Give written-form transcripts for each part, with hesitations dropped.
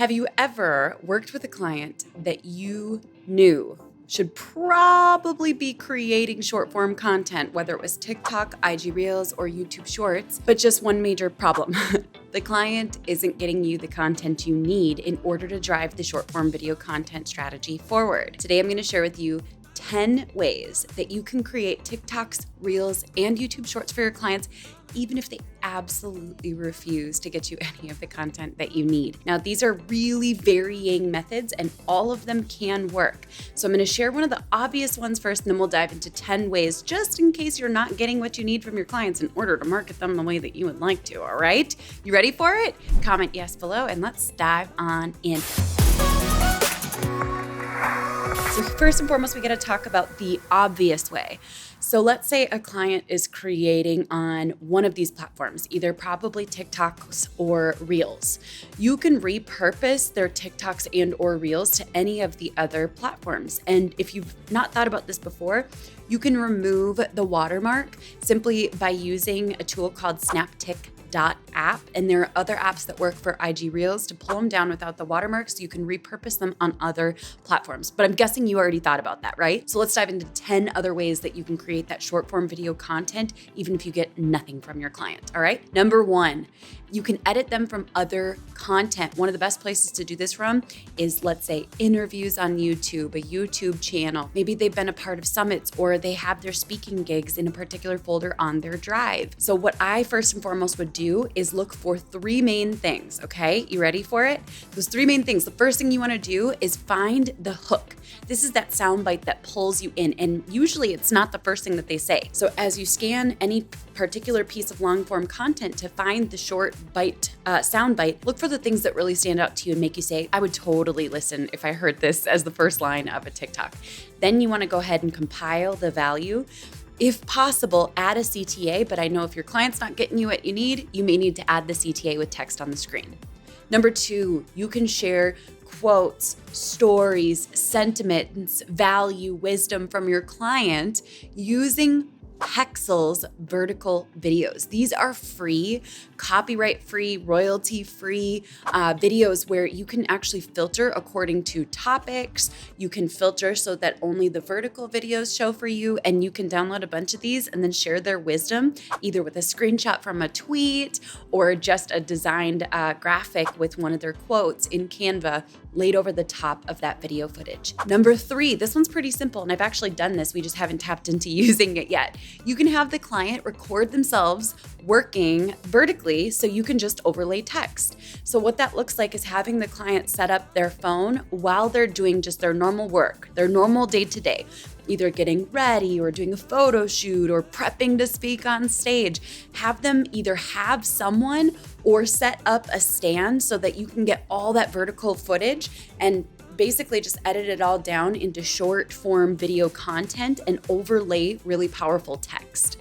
Have you ever worked with a client that you knew should probably be creating short form content, whether it was TikTok, IG Reels, or YouTube Shorts, but just one major problem? The client isn't getting you the content you need in order to drive the short form video content strategy forward. Today, I'm going to share with you 10 ways that you can create TikToks, Reels, and YouTube Shorts for your clients, even if they absolutely refuse to get you any of the content that you need. Now, these are really varying methods and all of them can work. So I'm going to share one of the obvious ones first, and then we'll dive into 10 ways just in case you're not getting what you need from your clients in order to market them the way that you would like to, all right? You ready for it? Comment yes below and let's dive on in. So first and foremost, we got to talk about the obvious way. So let's say a client is creating on one of these platforms, either probably TikToks or Reels. You can repurpose their TikToks and or Reels to any of the other platforms. And if you've not thought about this before, you can remove the watermark simply by using a tool called SnapTik.app, and there are other apps that work for IG Reels to pull them down without the watermarks. So you can repurpose them on other platforms. But I'm guessing you already thought about that, right? So let's dive into 10 other ways that you can create that short form video content, even if you get nothing from your client, all right? Number one, you can edit them from other content. One of the best places to do this from is, let's say, interviews on YouTube, a YouTube channel. Maybe they've been a part of summits or they have their speaking gigs in a particular folder on their drive. So what I first and foremost would do is look for three main things, okay? You ready for it? Those three main things. The first thing you wanna do is find the hook. This is that soundbite that pulls you in, and usually it's not the first thing that they say. So as you scan any particular piece of long form content to find the short bite, soundbite, look for the things that really stand out to you and make you say, I would totally listen if I heard this as the first line of a TikTok. Then you wanna go ahead and compile the value. If possible, add a CTA, but I know if your client's not getting you what you need, you may need to add the CTA with text on the screen. Number two, you can share quotes, stories, sentiments, value, wisdom from your client using Pexel's vertical videos. These are free, copyright-free, royalty-free videos where you can actually filter according to topics. You can filter so that only the vertical videos show for you, and you can download a bunch of these and then share their wisdom, either with a screenshot from a tweet or just a designed graphic with one of their quotes in Canva laid over the top of that video footage. Number three, this one's pretty simple, and I've actually done this. We just haven't tapped into using it yet. You can have the client record themselves working vertically so you can just overlay text. So what that looks like is having the client set up their phone while they're doing just their normal work, their normal day-to-day, either getting ready or doing a photo shoot or prepping to speak on stage. Have them either have someone or set up a stand so that you can get all that vertical footage and basically just edit it all down into short form video content and overlay really powerful text.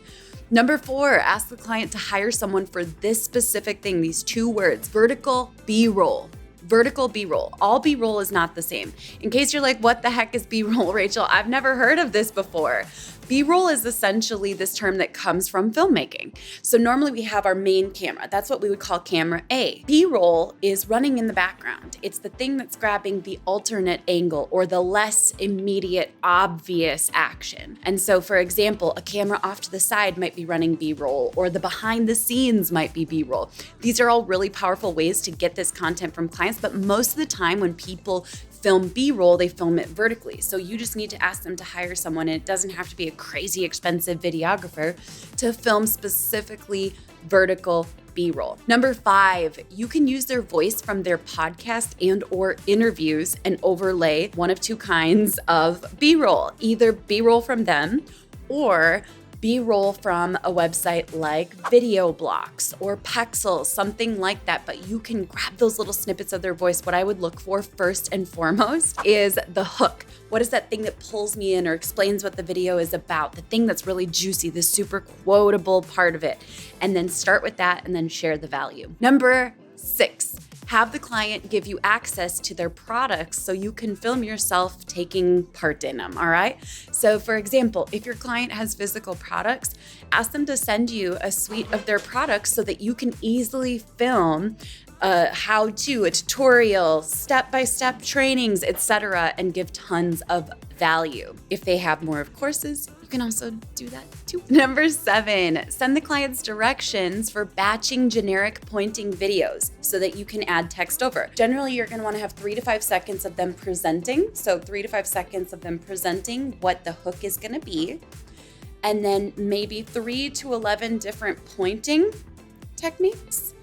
Number four, ask the client to hire someone for this specific thing, these two words, vertical B-roll. Vertical B-roll. All B-roll is not the same. In case you're like, what the heck is B-roll, Rachel? I've never heard of this before. B-roll is essentially this term that comes from filmmaking. So normally we have our main camera. That's what we would call camera A. B-roll is running in the background. It's the thing that's grabbing the alternate angle or the less immediate, obvious action. And so, for example, a camera off to the side might be running B-roll, or the behind the scenes might be B-roll. These are all really powerful ways to get this content from clients, but most of the time when people film B-roll, they film it vertically. So you just need to ask them to hire someone, and it doesn't have to be a crazy expensive videographer to film specifically vertical B-roll. Number five, you can use their voice from their podcast and or interviews and overlay one of two kinds of B-roll, either B-roll from them or B-roll from a website like Video Blocks or Pexel, something like that. But you can grab those little snippets of their voice. What I would look for first and foremost is the hook. What is that thing that pulls me in or explains what the video is about? The thing that's really juicy, the super quotable part of it. And then start with that and then share the value. Number six, have the client give you access to their products so you can film yourself taking part in them, all right? So for example, if your client has physical products, ask them to send you a suite of their products so that you can easily film a how-to, a tutorial, step-by-step trainings, etc., and give tons of value. If they have more of courses, you can also do that too. Number 7, send the clients directions for batching generic pointing videos so that you can add text over. Generally, you're gonna wanna have 3 to 5 seconds of them presenting. So 3 to 5 seconds of them presenting what the hook is gonna be. And then maybe 3 to 11 different pointing techniques.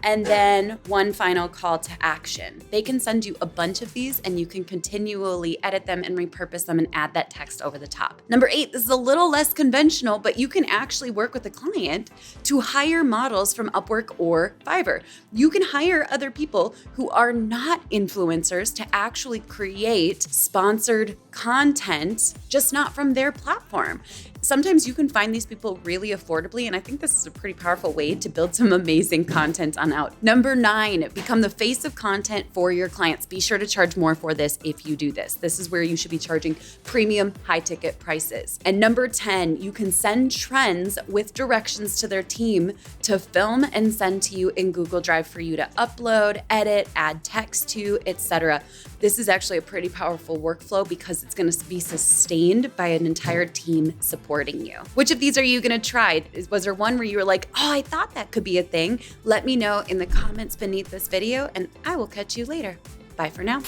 And then one final call to action. They can send you a bunch of these and you can continually edit them and repurpose them and add that text over the top. Number 8, this is a little less conventional, but you can actually work with a client to hire models from Upwork or Fiverr. You can hire other people who are not influencers to actually create sponsored content, just not from their platform. Sometimes you can find these people really affordably, and I think this is a pretty powerful way to build some amazing content on out. Number 9, become the face of content for your clients. Be sure to charge more for this if you do this. This is where you should be charging premium high-ticket prices. And number 10, you can send trends with directions to their team to film and send to you in Google Drive for you to upload, edit, add text to, etc. This is actually a pretty powerful workflow because it's going to be sustained by an entire team supporting you. Which of these are you going to try? Was there one where you were like, oh, I thought that could be a thing? Let me know in the comments beneath this video and I will catch you later. Bye for now.